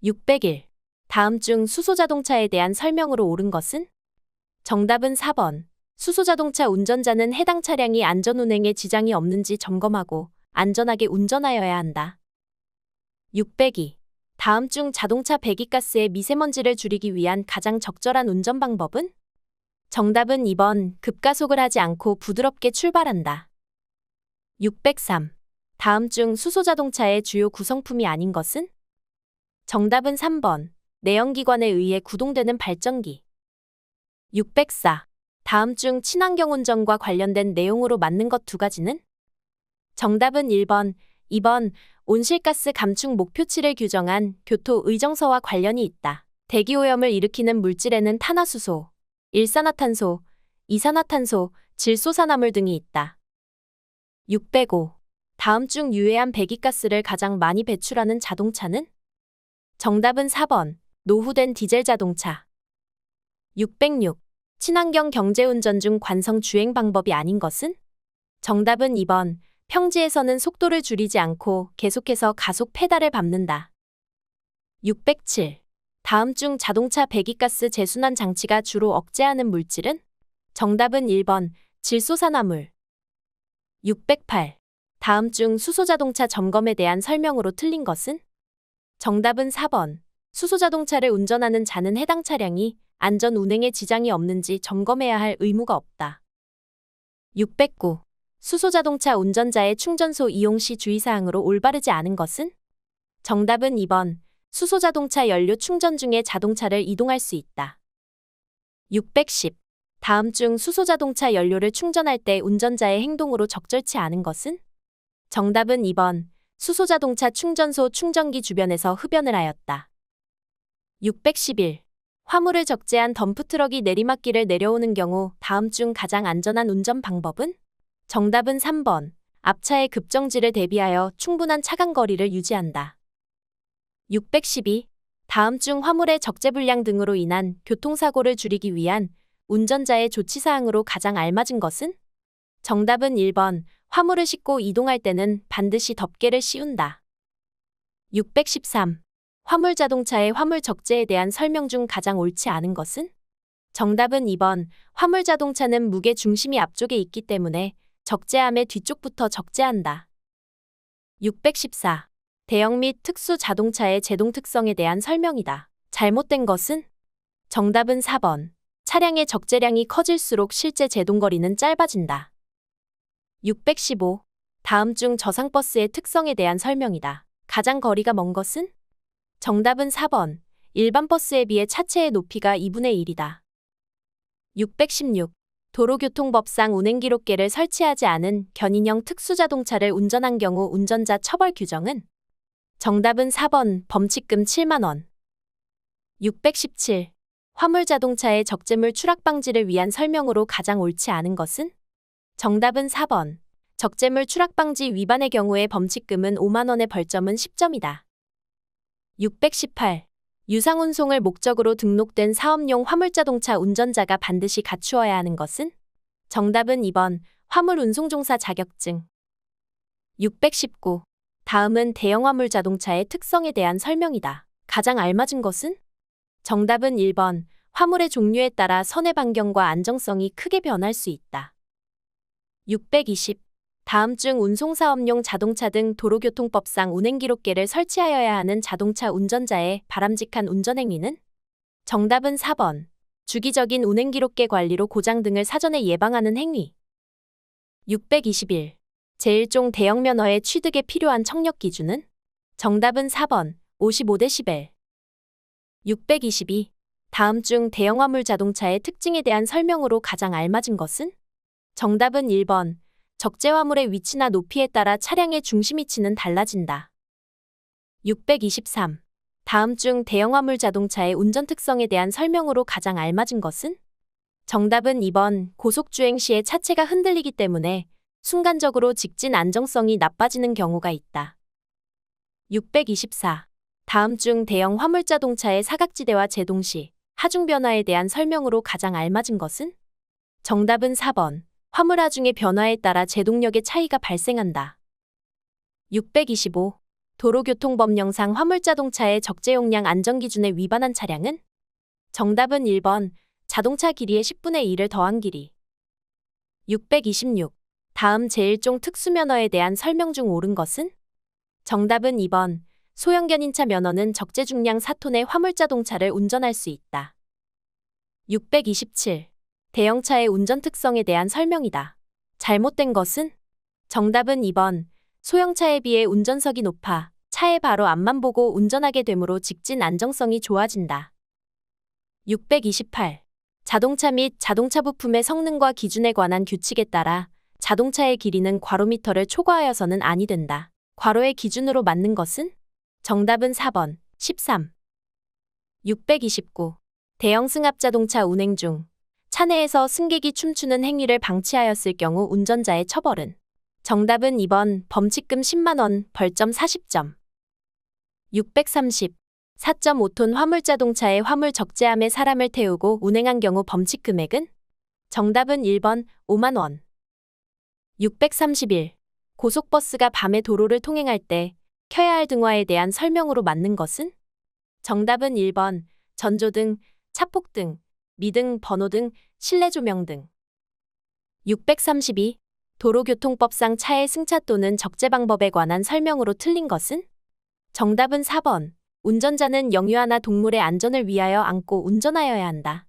601. 다음 중 수소자동차에 대한 설명으로 옳은 것은? 정답은 4번. 수소자동차 운전자는 해당 차량이 안전운행에 지장이 없는지 점검하고 안전하게 운전하여야 한다. 602. 다음 중 자동차 배기가스의 미세먼지를 줄이기 위한 가장 적절한 운전 방법은? 정답은 2번. 급가속을 하지 않고 부드럽게 출발한다. 603. 다음 중 수소자동차의 주요 구성품이 아닌 것은? 정답은 3번. 내연기관에 의해 구동되는 발전기. 604. 다음 중 친환경 운전과 관련된 내용으로 맞는 것 두 가지는? 정답은 1번, 2번. 온실가스 감축 목표치를 규정한 교토 의정서와 관련이 있다. 대기오염을 일으키는 물질에는 탄화수소, 일산화탄소, 이산화탄소, 질소산화물 등이 있다. 605. 다음 중 유해한 배기가스를 가장 많이 배출하는 자동차는? 정답은 4번. 노후된 디젤 자동차. 606. 친환경 경제운전 중 관성 주행 방법이 아닌 것은? 정답은 2번. 평지에서는 속도를 줄이지 않고 계속해서 가속 페달을 밟는다. 607. 다음 중 자동차 배기가스 재순환 장치가 주로 억제하는 물질은? 정답은 1번. 질소산화물. 608. 다음 중 수소자동차 점검에 대한 설명으로 틀린 것은? 정답은 4번. 수소자동차를 운전하는 자는 해당 차량이 안전 운행에 지장이 없는지 점검해야 할 의무가 없다. 609. 수소자동차 운전자의 충전소 이용 시 주의사항으로 올바르지 않은 것은? 정답은 2번. 수소자동차 연료 충전 중에 자동차를 이동할 수 있다. 610. 다음 중 수소자동차 연료를 충전할 때 운전자의 행동으로 적절치 않은 것은? 정답은 2번. 수소자동차 충전소 충전기 주변에서 흡연을 하였다. 611. 화물을 적재한 덤프트럭이 내리막길을 내려오는 경우 다음 중 가장 안전한 운전 방법은? 정답은 3번. 앞차의 급정지를 대비하여 충분한 차간 거리를 유지한다. 612. 다음 중 화물의 적재 불량 등으로 인한 교통사고를 줄이기 위한 운전자의 조치사항으로 가장 알맞은 것은? 정답은 1번. 화물을 싣고 이동할 때는 반드시 덮개를 씌운다. 613. 화물 자동차의 화물 적재에 대한 설명 중 가장 옳지 않은 것은? 정답은 2번. 화물 자동차는 무게 중심이 앞쪽에 있기 때문에 적재함의 뒤쪽부터 적재한다. 614. 대형 및 특수 자동차의 제동 특성에 대한 설명이다. 잘못된 것은? 정답은 4번. 차량의 적재량이 커질수록 실제 제동거리는 짧아진다. 615. 다음 중 저상버스의 특성에 대한 설명이다. 가장 거리가 먼 것은? 정답은 4번. 일반 버스에 비해 차체의 높이가 2분의 1이다. 616. 도로교통법상 운행기록계를 설치하지 않은 견인형 특수자동차를 운전한 경우 운전자 처벌 규정은? 정답은 4번. 범칙금 7만 원. 617. 화물자동차의 적재물 추락 방지를 위한 설명으로 가장 옳지 않은 것은? 정답은 4번. 적재물 추락 방지 위반의 경우에 범칙금은 5만 원의 벌점은 10점이다. 618. 유상운송을 목적으로 등록된 사업용 화물자동차 운전자가 반드시 갖추어야 하는 것은? 정답은 2번. 화물운송종사 자격증. 619. 다음은 대형 화물자동차의 특성에 대한 설명이다. 가장 알맞은 것은? 정답은 1번. 화물의 종류에 따라 선의 반경과 안정성이 크게 변할 수 있다. 620. 다음 중 운송사업용 자동차 등 도로교통법상 운행기록계를 설치하여야 하는 자동차 운전자의 바람직한 운전행위는? 정답은 4번. 주기적인 운행기록계 관리로 고장 등을 사전에 예방하는 행위. 621. 제1종 대형면허의 취득에 필요한 청력 기준은? 정답은 4번. 55dB. 622. 다음 중 대형화물 자동차의 특징에 대한 설명으로 가장 알맞은 것은? 정답은 1번. 적재화물의 위치나 높이에 따라 차량의 중심 위치는 달라진다. 623. 다음 중 대형화물 자동차의 운전 특성에 대한 설명으로 가장 알맞은 것은? 정답은 2번. 고속주행 시에 차체가 흔들리기 때문에 순간적으로 직진 안정성이 나빠지는 경우가 있다. 624. 다음 중 대형 화물자동차의 사각지대와 제동 시 하중 변화에 대한 설명으로 가장 알맞은 것은? 정답은 4번. 화물 하중의 변화에 따라 제동력의 차이가 발생한다. 625. 도로교통법령상 화물자동차의 적재용량 안전기준에 위반한 차량은? 정답은 1번. 자동차 길이의 10분의 1을 더한 길이. 626. 다음 제1종 특수면허에 대한 설명 중 옳은 것은? 정답은 2번. 소형견인차 면허는 적재중량 4톤의 화물자동차를 운전할 수 있다. 627. 대형차의 운전 특성에 대한 설명이다. 잘못된 것은? 정답은 2번. 소형차에 비해 운전석이 높아 차의 바로 앞만 보고 운전하게 되므로 직진 안정성이 좋아진다. 628. 자동차 및 자동차 부품의 성능과 기준에 관한 규칙에 따라 자동차의 길이는 괄호미터를 초과하여서는 아니 된다. 괄호의 기준으로 맞는 것은? 정답은 4번. 13. 629. 대형 승합자동차 운행 중 차내에서 승객이 춤추는 행위를 방치하였을 경우 운전자의 처벌은? 정답은 2번. 범칙금 10만 원, 벌점 40점. 630. 4.5톤 화물자동차에 화물 적재함에 사람을 태우고 운행한 경우 범칙 금액은? 정답은 1번. 5만 원. 631. 고속버스가 밤에 도로를 통행할 때 켜야 할 등화에 대한 설명으로 맞는 것은? 정답은 1번. 전조등, 차폭등, 미등, 번호등, 실내조명 등. 632. 도로교통법상 차의 승차 또는 적재 방법에 관한 설명으로 틀린 것은? 정답은 4번. 운전자는 영유아나 동물의 안전을 위하여 안고 운전하여야 한다.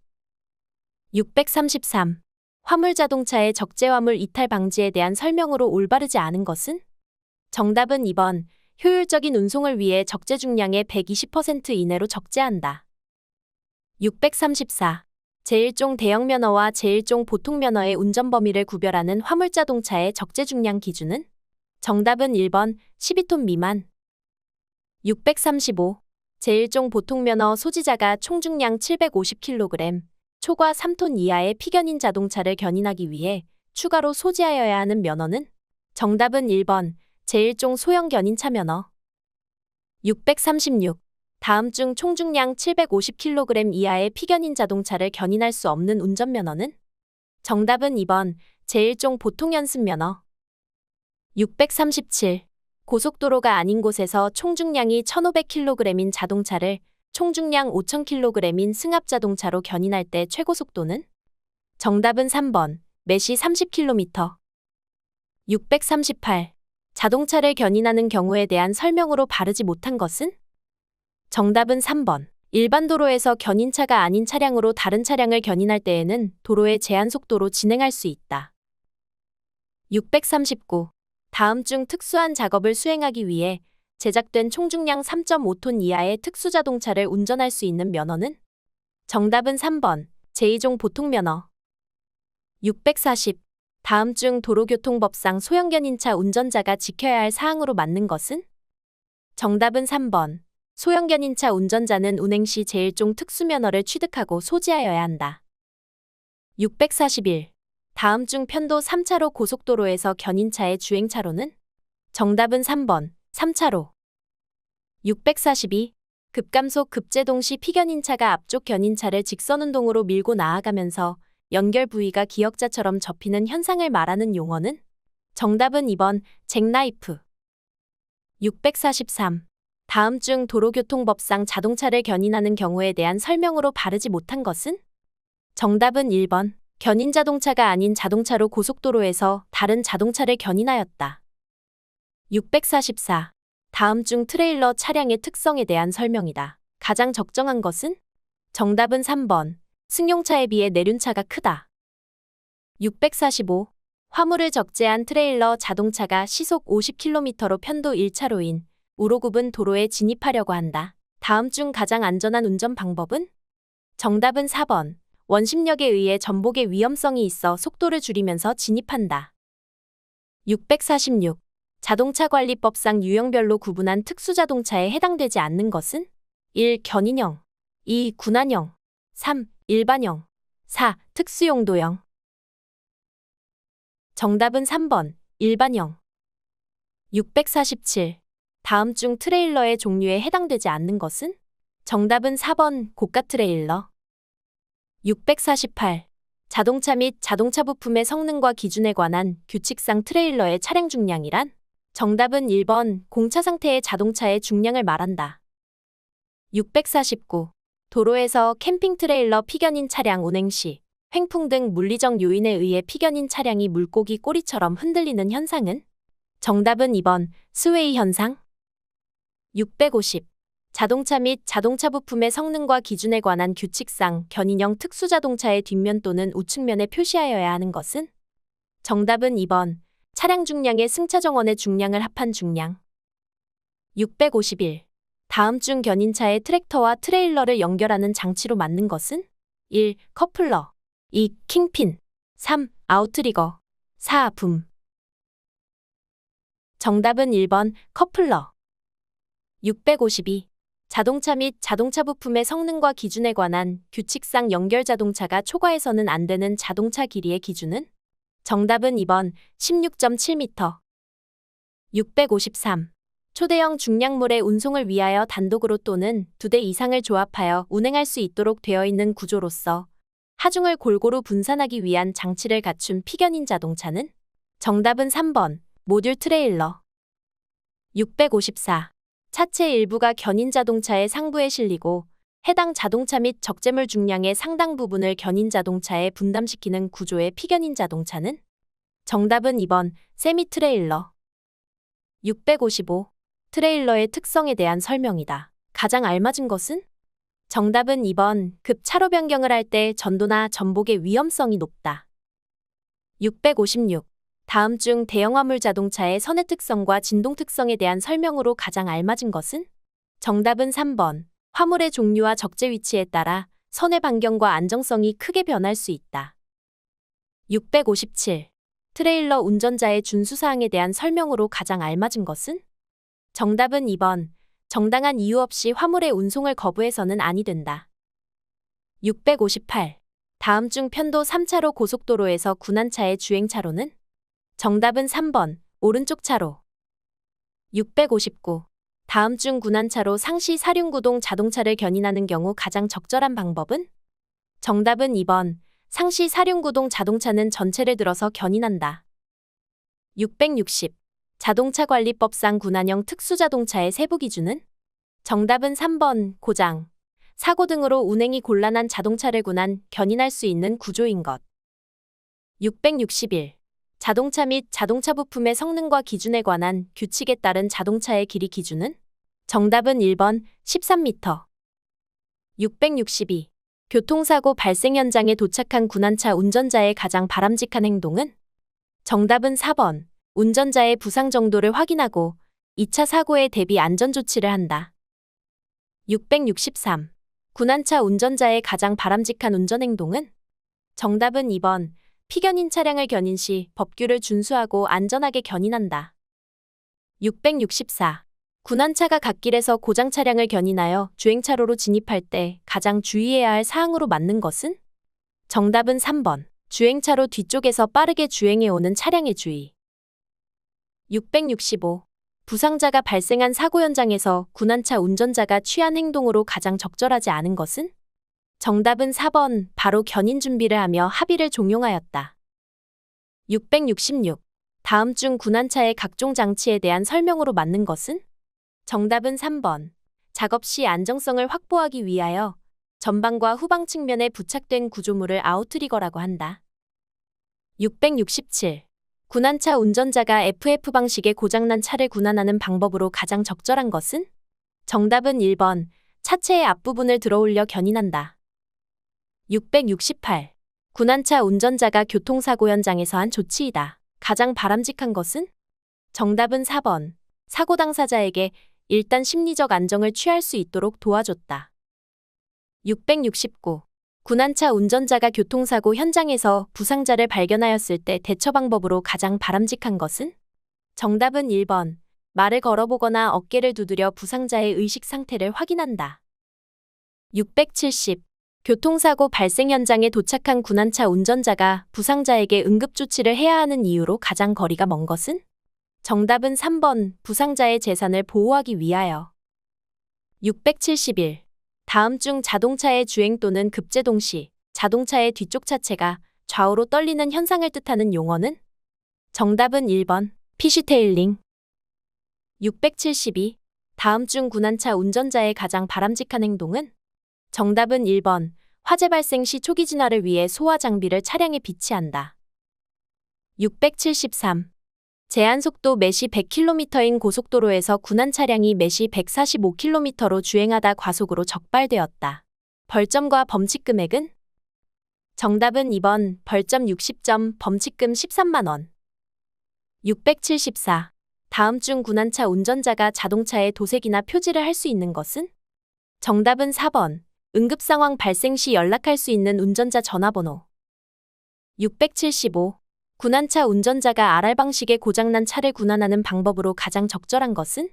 633. 화물자동차의 적재화물 이탈 방지에 대한 설명으로 올바르지 않은 것은? 정답은 2번. 효율적인 운송을 위해 적재 중량의 120% 이내로 적재한다. 634. 제1종 대형면허와 제1종 보통면허의 운전 범위를 구별하는 화물자동차의 적재 중량 기준은? 정답은 1번. 12톤 미만. 635. 제1종 보통면허 소지자가 총중량 750kg, 초과 3톤 이하의 피견인 자동차를 견인하기 위해 추가로 소지하여야 하는 면허는? 정답은 1번. 제1종 소형 견인차 면허. 636. 다음 중 총중량 750kg 이하의 피견인 자동차를 견인할 수 없는 운전면허는? 정답은 2번. 제1종 보통연습면허. 637. 고속도로가 아닌 곳에서 총중량이 1500kg인 자동차를 총중량 5000kg인 승합자동차로 견인할 때 최고속도는? 정답은 3번. 매시 30km. 638. 자동차를 견인하는 경우에 대한 설명으로 바르지 못한 것은? 정답은 3번. 일반 도로에서 견인차가 아닌 차량으로 다른 차량을 견인할 때에는 도로의 제한 속도로 진행할 수 있다. 639. 다음 중 특수한 작업을 수행하기 위해 제작된 총중량 3.5톤 이하의 특수자동차를 운전할 수 있는 면허는? 정답은 3번. 제2종 보통면허. 640. 다음 중 도로교통법상 소형견인차 운전자가 지켜야 할 사항으로 맞는 것은? 정답은 3번. 소형견인차 운전자는 운행 시 제1종 특수면허를 취득하고 소지하여야 한다. 641. 다음 중 편도 3차로 고속도로에서 견인차의 주행차로는? 정답은 3번. 3차로. 642. 급감속 급제동 시 피견인차가 앞쪽 견인차를 직선운동으로 밀고 나아가면서 연결 부위가 기역자처럼 접히는 현상을 말하는 용어는? 정답은 2번. 잭나이프. 643. 다음 중 도로교통법상 자동차를 견인하는 경우에 대한 설명으로 바르지 못한 것은? 정답은 1번. 견인 자동차가 아닌 자동차로 고속도로에서 다른 자동차를 견인하였다. 644. 다음 중 트레일러 차량의 특성에 대한 설명이다. 가장 적정한 것은? 정답은 3번. 승용차에 비해 내륜차가 크다. 645. 화물을 적재한 트레일러 자동차가 시속 50km로 편도 1차로인 우로굽은 도로에 진입하려고 한다. 다음 중 가장 안전한 운전 방법은? 정답은 4번. 원심력에 의해 전복의 위험성이 있어 속도를 줄이면서 진입한다. 646. 자동차 관리법상 유형별로 구분한 특수자동차에 해당되지 않는 것은? 1. 견인형 2. 군안형 3. 일반형 4. 특수용도형. 정답은 3번. 일반형. 647. 다음 중 트레일러의 종류에 해당되지 않는 것은? 정답은 4번. 고가 트레일러. 648. 자동차 및 자동차 부품의 성능과 기준에 관한 규칙상 트레일러의 차량 중량이란? 정답은 1번 공차 상태의 자동차의 중량을 말한다. 649. 도로에서 캠핑 트레일러 피견인 차량 운행 시 횡풍 등 물리적 요인에 의해 피견인 차량이 물고기 꼬리처럼 흔들리는 현상은? 정답은 2번 스웨이 현상. 650. 자동차 및 자동차 부품의 성능과 기준에 관한 규칙상 견인형 특수자동차의 뒷면 또는 우측면에 표시하여야 하는 것은? 정답은 2번 차량 중량의 승차 정원의 중량을 합한 중량. 651. 다음 중 견인차의 트랙터와 트레일러를 연결하는 장치로 맞는 것은? 1. 커플러 2. 킹핀 3. 아웃트리거 4. 붐. 정답은 1번 커플러. 652. 자동차 및 자동차 부품의 성능과 기준에 관한 규칙상 연결 자동차가 초과해서는 안 되는 자동차 길이의 기준은? 정답은 2번 16.7m. 653. 초대형 중량물의 운송을 위하여 단독으로 또는 2대 이상을 조합하여 운행할 수 있도록 되어 있는 구조로서 하중을 골고루 분산하기 위한 장치를 갖춘 피견인 자동차는? 정답은 3번 모듈 트레일러. 654. 차체 일부가 견인 자동차의 상부에 실리고 해당 자동차 및 적재물 중량의 상당 부분을 견인 자동차에 분담시키는 구조의 피견인 자동차는? 정답은 2번 세미 트레일러. 655. 트레일러의 특성에 대한 설명이다. 가장 알맞은 것은? 정답은 2번 급 차로 변경을 할 때 전도나 전복의 위험성이 높다. 656. 다음 중 대형 화물 자동차의 선의 특성과 진동 특성에 대한 설명으로 가장 알맞은 것은? 정답은 3번 화물의 종류와 적재 위치에 따라 선의 반경과 안정성이 크게 변할 수 있다. 657. 트레일러 운전자의 준수사항에 대한 설명으로 가장 알맞은 것은? 정답은 2번 정당한 이유 없이 화물의 운송을 거부해서는 아니 된다. 658. 다음 중 편도 3차로 고속도로에서 군한차의 주행차로는? 정답은 3번 오른쪽 차로. 659. 다음 중 군한차로 상시 사륜구동 자동차를 견인하는 경우 가장 적절한 방법은? 정답은 2번 상시 사륜구동 자동차는 전체를 들어서 견인한다. 660. 자동차관리법상 군한형 특수자동차의 세부 기준은? 정답은 3번 고장, 사고 등으로 운행이 곤란한 자동차를 견인할 수 있는 구조인 것. 661. 자동차 및 자동차 부품의 성능과 기준에 관한 규칙에 따른 자동차의 길이 기준은? 정답은 1번 13m. 662. 교통사고 발생 현장에 도착한 군한차 운전자의 가장 바람직한 행동은? 정답은 4번 운전자의 부상 정도를 확인하고 2차 사고에 대비 안전조치를 한다. 663. 군한차 운전자의 가장 바람직한 운전행동은? 정답은 2번 피견인 차량을 견인 시 법규를 준수하고 안전하게 견인한다. 664. 군한차가 갓길에서 고장 차량을 견인하여 주행차로로 진입할 때 가장 주의해야 할 사항으로 맞는 것은? 정답은 3번 주행차로 뒤쪽에서 빠르게 주행해오는 차량의 주의. 665. 부상자가 발생한 사고 현장에서 군한차 운전자가 취한 행동으로 가장 적절하지 않은 것은? 정답은 4번 바로 견인 준비를 하며 합의를 종용하였다. 666. 다음 중 군한차의 각종 장치에 대한 설명으로 맞는 것은? 정답은 3번 작업 시 안정성을 확보하기 위하여 전방과 후방 측면에 부착된 구조물을 아웃트리거라고 한다. 667. 군한차 운전자가 FF 방식의 고장난 차를 군한하는 방법으로 가장 적절한 것은? 정답은 1번 차체의 앞부분을 들어올려 견인한다. 668. 군한차 운전자가 교통사고 현장에서 한 조치이다. 가장 바람직한 것은? 정답은 4번 사고 당사자에게 일단 심리적 안정을 취할 수 있도록 도와줬다. 669. 군한차 운전자가 교통사고 현장에서 부상자를 발견하였을 때 대처 방법으로 가장 바람직한 것은? 정답은 1번 말을 걸어보거나 어깨를 두드려 부상자의 의식 상태를 확인한다. 670. 교통사고 발생 현장에 도착한 군한차 운전자가 부상자에게 응급조치를 해야 하는 이유로 가장 거리가 먼 것은? 정답은 3번 부상자의 재산을 보호하기 위하여. 671. 다음 중 자동차의 주행 또는 급제동 시 자동차의 뒤쪽 차체가 좌우로 떨리는 현상을 뜻하는 용어는? 정답은 1번 피쉬테일링. 672. 다음 중 군안차 운전자의 가장 바람직한 행동은? 정답은 1번. 화재 발생 시 초기 진화를 위해 소화 장비를 차량에 비치한다. 673. 제한 속도 매시 100km인 고속도로에서 군안 차량이 매시 145km로 주행하다 과속으로 적발되었다. 벌점과 범칙 금액은? 정답은 2번. 벌점 60점, 범칙금 13만 원. 674. 다음 중 군안차 운전자가 자동차에 도색이나 표지를 할 수 있는 것은? 정답은 4번. 응급상황 발생 시 연락할 수 있는 운전자 전화번호. 675. 군안차 운전자가 RR 방식의 고장난 차를 군안하는 방법으로 가장 적절한 것은?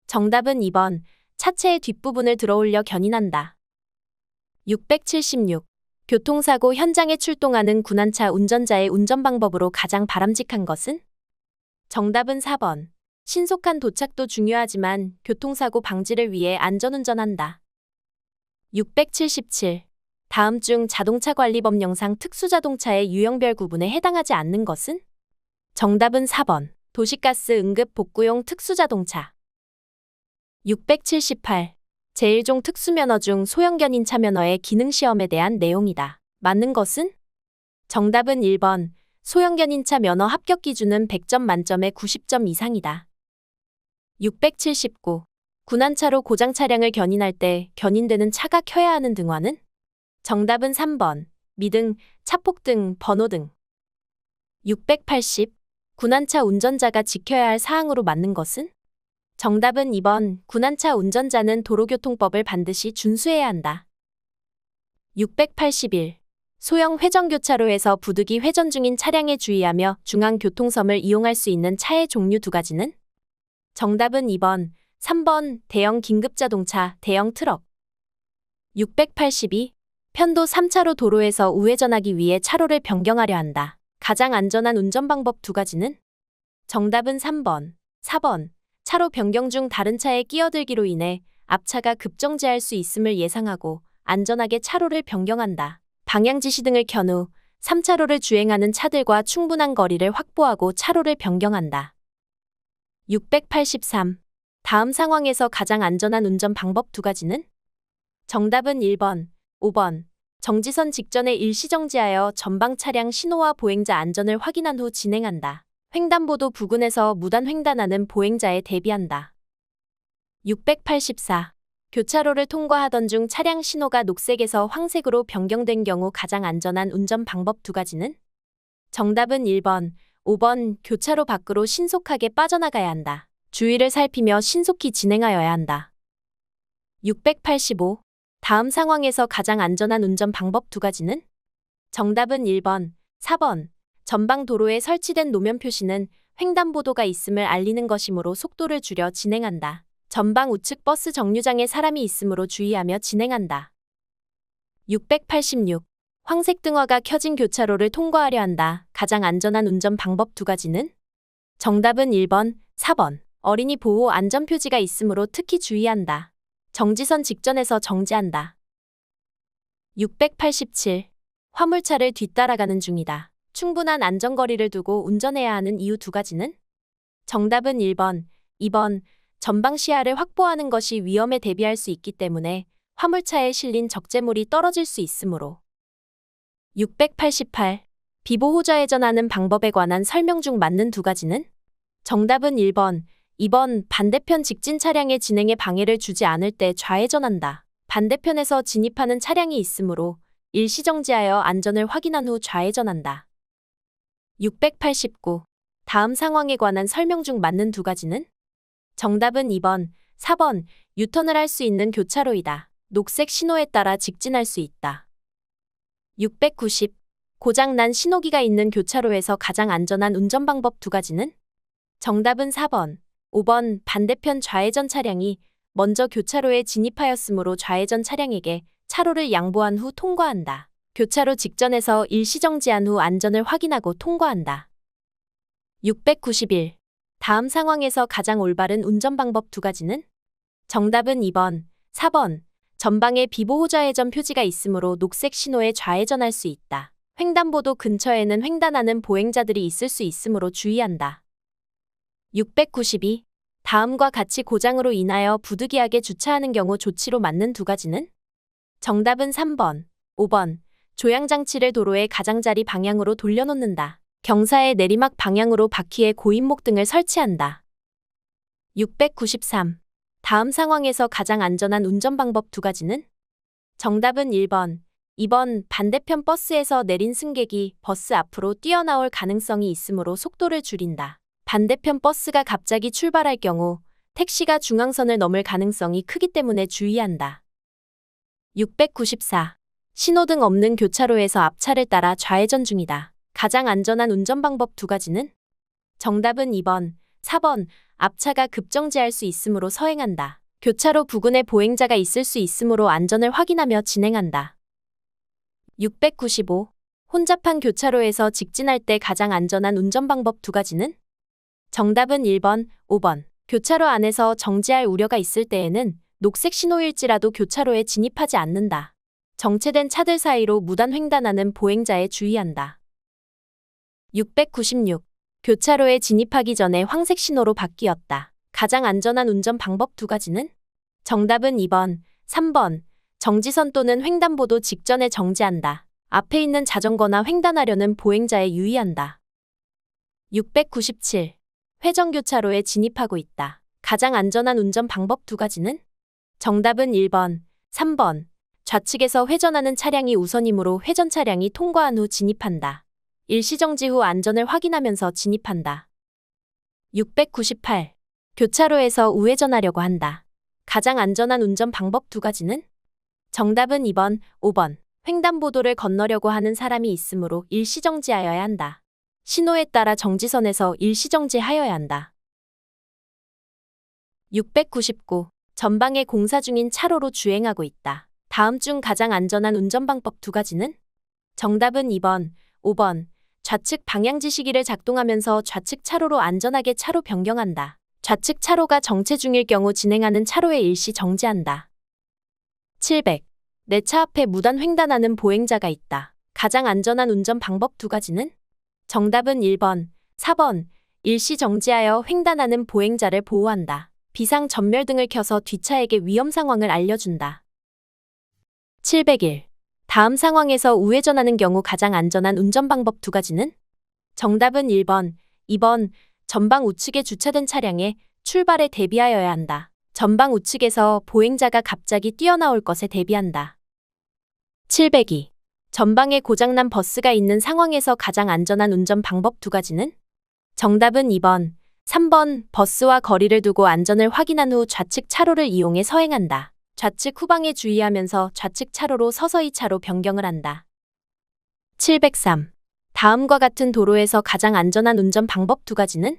정답은 2번. 차체의 뒷부분을 들어올려 견인한다. 676. 교통사고 현장에 출동하는 군안차 운전자의 운전 방법으로 가장 바람직한 것은? 정답은 4번. 신속한 도착도 중요하지만 교통사고 방지를 위해 안전운전한다. 677. 다음 중 자동차 관리법령상 특수자동차의 유형별 구분에 해당하지 않는 것은? 정답은 4번. 도시가스 응급 복구용 특수자동차. 678. 제1종 특수면허 중 소형견인차 면허의 기능시험에 대한 내용이다. 맞는 것은? 정답은 1번. 소형견인차 면허 합격 기준은 100점 만점에 90점 이상이다. 679. 군안차로 고장 차량을 견인할 때 견인되는 차가 켜야 하는 등화는? 정답은 3번. 미등, 차폭등, 번호등. 680. 군안차 운전자가 지켜야 할 사항으로 맞는 것은? 정답은 2번. 군안차 운전자는 도로교통법을 반드시 준수해야 한다. 681. 소형 회전교차로에서 부득이 회전 중인 차량에 주의하며 중앙교통섬을 이용할 수 있는 차의 종류 두 가지는? 정답은 2번. 3번. 대형 긴급자동차, 대형 트럭. 682. 편도 3차로 도로에서 우회전하기 위해 차로를 변경하려 한다. 가장 안전한 운전 방법 두 가지는? 정답은 3번. 4번. 차로 변경 중 다른 차에 끼어들기로 인해 앞차가 급정지할 수 있음을 예상하고 안전하게 차로를 변경한다. 방향지시 등을 켠 후 3차로를 주행하는 차들과 충분한 거리를 확보하고 차로를 변경한다. 683. 다음 상황에서 가장 안전한 운전 방법 두 가지는? 정답은 1번, 5번. 정지선 직전에 일시정지하여 전방 차량 신호와 보행자 안전을 확인한 후 진행한다. 횡단보도 부근에서 무단 횡단하는 보행자에 대비한다. 684. 교차로를 통과하던 중 차량 신호가 녹색에서 황색으로 변경된 경우 가장 안전한 운전 방법 두 가지는? 정답은 1번, 5번. 교차로 밖으로 신속하게 빠져나가야 한다. 주위를 살피며 신속히 진행하여야 한다. 685. 다음 상황에서 가장 안전한 운전 방법 두 가지는? 정답은 1번, 4번. 전방 도로에 설치된 노면 표시는 횡단보도가 있음을 알리는 것이므로 속도를 줄여 진행한다. 전방 우측 버스 정류장에 사람이 있으므로 주의하며 진행한다. 686. 황색 등화가 켜진 교차로를 통과하려 한다. 가장 안전한 운전 방법 두 가지는? 정답은 1번, 4번. 어린이 보호 안전표지가 있으므로 특히 주의한다. 정지선 직전에서 정지한다. 687. 화물차를 뒤따라가는 중이다. 충분한 안전거리를 두고 운전해야 하는 이유 두 가지는? 정답은 1번, 2번. 전방 시야를 확보하는 것이 위험에 대비할 수 있기 때문에 화물차에 실린 적재물이 떨어질 수 있으므로. 688. 비보호 좌회전하는 방법에 관한 설명 중 맞는 두 가지는? 정답은 1번, 2번. 반대편 직진 차량의 진행에 방해를 주지 않을 때 좌회전한다. 반대편에서 진입하는 차량이 있으므로 일시정지하여 안전을 확인한 후 좌회전한다. 689. 다음 상황에 관한 설명 중 맞는 두 가지는? 정답은 2번, 4번. 유턴을 할 수 있는 교차로이다. 녹색 신호에 따라 직진할 수 있다. 690. 고장난 신호기가 있는 교차로에서 가장 안전한 운전 방법 두 가지는? 정답은 4번, 5번. 반대편 좌회전 차량이 먼저 교차로에 진입하였으므로 좌회전 차량에게 차로를 양보한 후 통과한다. 교차로 직전에서 일시정지한 후 안전을 확인하고 통과한다. 691. 다음 상황에서 가장 올바른 운전 방법 두 가지는? 정답은 2번, 4번. 전방에 비보호 좌회전 표지가 있으므로 녹색 신호에 좌회전할 수 있다. 횡단보도 근처에는 횡단하는 보행자들이 있을 수 있으므로 주의한다. 692. 다음과 같이 고장으로 인하여 부득이하게 주차하는 경우 조치로 맞는 두 가지는? 정답은 3번, 5번. 조향장치를 도로의 가장자리 방향으로 돌려놓는다. 경사의 내리막 방향으로 바퀴에 고인목 등을 설치한다. 693. 다음 상황에서 가장 안전한 운전 방법 두 가지는? 정답은 1번, 2번. 반대편 버스에서 내린 승객이 버스 앞으로 뛰어나올 가능성이 있으므로 속도를 줄인다. 반대편 버스가 갑자기 출발할 경우 택시가 중앙선을 넘을 가능성이 크기 때문에 주의한다. 694. 신호등 없는 교차로에서 앞차를 따라 좌회전 중이다. 가장 안전한 운전 방법 두 가지는? 정답은 2번, 4번. 앞차가 급정지할 수 있으므로 서행한다. 교차로 부근에 보행자가 있을 수 있으므로 안전을 확인하며 진행한다. 695. 혼잡한 교차로에서 직진할 때 가장 안전한 운전 방법 두 가지는? 정답은 1번, 5번. 교차로 안에서 정지할 우려가 있을 때에는 녹색 신호일지라도 교차로에 진입하지 않는다. 정체된 차들 사이로 무단 횡단하는 보행자에 주의한다. 696. 교차로에 진입하기 전에 황색 신호로 바뀌었다. 가장 안전한 운전 방법 두 가지는? 정답은 2번, 3번. 정지선 또는 횡단보도 직전에 정지한다. 앞에 있는 자전거나 횡단하려는 보행자에 유의한다. 697. 회전교차로에 진입하고 있다. 가장 안전한 운전 방법 두 가지는? 정답은 1번, 3번. 좌측에서 회전하는 차량이 우선이므로 회전 차량이 통과한 후 진입한다. 일시정지 후 안전을 확인하면서 진입한다. 698. 교차로에서 우회전하려고 한다. 가장 안전한 운전 방법 두 가지는? 정답은 2번, 5번. 횡단보도를 건너려고 하는 사람이 있으므로 일시정지하여야 한다. 신호에 따라 정지선에서 일시정지하여야 한다. 699. 전방에 공사 중인 차로로 주행하고 있다. 다음 중 가장 안전한 운전 방법 두 가지는? 정답은 2번, 5번. 좌측 방향지시기를 작동하면서 좌측 차로로 안전하게 차로 변경한다. 좌측 차로가 정체 중일 경우 진행하는 차로에 일시 정지한다. 700. 내 차 앞에 무단 횡단하는 보행자가 있다. 가장 안전한 운전 방법 두 가지는? 정답은 1번, 4번. 일시 정지하여 횡단하는 보행자를 보호한다. 비상 전멸등을 켜서 뒷차에게 위험 상황을 알려준다. 701. 다음 상황에서 우회전하는 경우 가장 안전한 운전 방법 두 가지는? 정답은 1번, 2번. 전방 우측에 주차된 차량에 출발에 대비하여야 한다. 전방 우측에서 보행자가 갑자기 뛰어나올 것에 대비한다. 702. 전방에 고장난 버스가 있는 상황에서 가장 안전한 운전 방법 두 가지는? 정답은 2번, 3번. 버스와 거리를 두고 안전을 확인한 후 좌측 차로를 이용해 서행한다. 좌측 후방에 주의하면서 좌측 차로로 서서히 차로 변경을 한다. 703. 다음과 같은 도로에서 가장 안전한 운전 방법 두 가지는?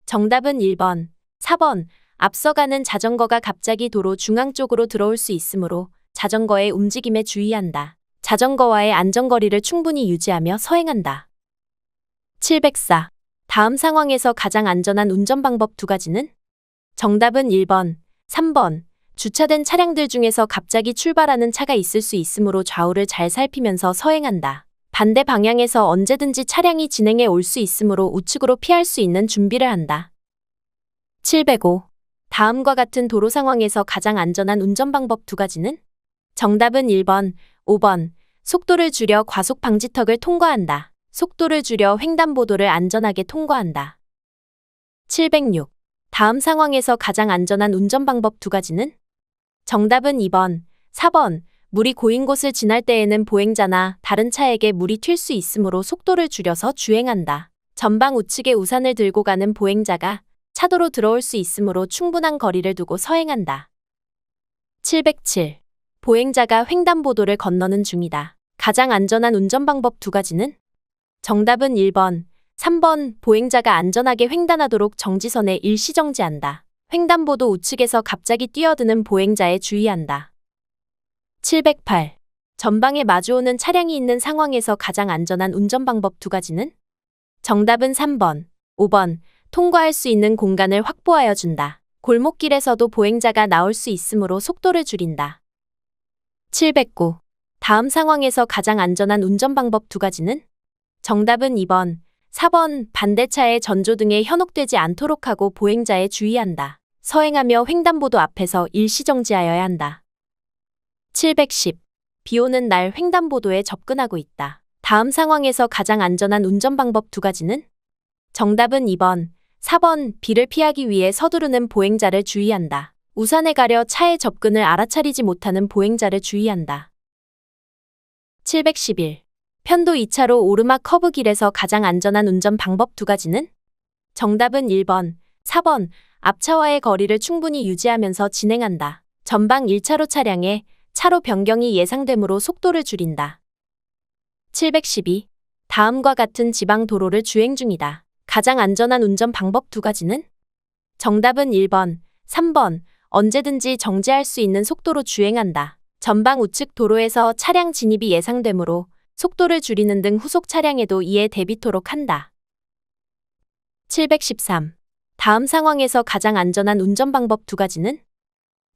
정답은 1번, 4번. 앞서가는 자전거가 갑자기 도로 중앙 쪽으로 들어올 수 있으므로 자전거의 움직임에 주의한다. 자전거와의 안전거리를 충분히 유지하며 서행한다. 704. 다음 상황에서 가장 안전한 운전 방법 두 가지는? 정답은 1번, 3번. 주차된 차량들 중에서 갑자기 출발하는 차가 있을 수 있으므로 좌우를 잘 살피면서 서행한다. 반대 방향에서 언제든지 차량이 진행해 올 수 있으므로 우측으로 피할 수 있는 준비를 한다. 705. 다음과 같은 도로 상황에서 가장 안전한 운전 방법 두 가지는? 정답은 1번, 5번. 속도를 줄여 과속 방지턱을 통과한다. 속도를 줄여 횡단보도를 안전하게 통과한다. 706. 다음 상황에서 가장 안전한 운전 방법 두 가지는? 정답은 2번, 4번. 물이 고인 곳을 지날 때에는 보행자나 다른 차에게 물이 튈 수 있으므로 속도를 줄여서 주행한다. 전방 우측에 우산을 들고 가는 보행자가 차도로 들어올 수 있으므로 충분한 거리를 두고 서행한다. 707. 보행자가 횡단보도를 건너는 중이다. 가장 안전한 운전 방법 두 가지는? 정답은 1번, 3번. 보행자가 안전하게 횡단하도록 정지선에 일시정지한다. 횡단보도 우측에서 갑자기 뛰어드는 보행자에 주의한다. 708. 전방에 마주오는 차량이 있는 상황에서 가장 안전한 운전 방법 두 가지는? 정답은 3번, 5번. 통과할 수 있는 공간을 확보하여 준다. 골목길에서도 보행자가 나올 수 있으므로 속도를 줄인다. 709. 다음 상황에서 가장 안전한 운전 방법 두 가지는? 정답은 2번, 4번. 반대차의 전조등에 현혹되지 않도록 하고 보행자에 주의한다. 서행하며 횡단보도 앞에서 일시정지하여야 한다. 710. 비 오는 날 횡단보도에 접근하고 있다. 다음 상황에서 가장 안전한 운전 방법 두 가지는? 정답은 2번, 4번. 비를 피하기 위해 서두르는 보행자를 주의한다. 우산에 가려 차의 접근을 알아차리지 못하는 보행자를 주의한다. 711. 편도 2차로 오르막 커브길에서 가장 안전한 운전 방법 두 가지는? 정답은 1번, 4번. 앞차와의 거리를 충분히 유지하면서 진행한다. 전방 1차로 차량에 차로 변경이 예상되므로 속도를 줄인다. 712. 다음과 같은 지방 도로를 주행 중이다. 가장 안전한 운전 방법 두 가지는? 정답은 1번, 3번. 언제든지 정지할 수 있는 속도로 주행한다. 전방 우측 도로에서 차량 진입이 예상되므로 속도를 줄이는 등 후속 차량에도 이에 대비토록 한다. 713. 다음 상황에서 가장 안전한 운전 방법 두 가지는?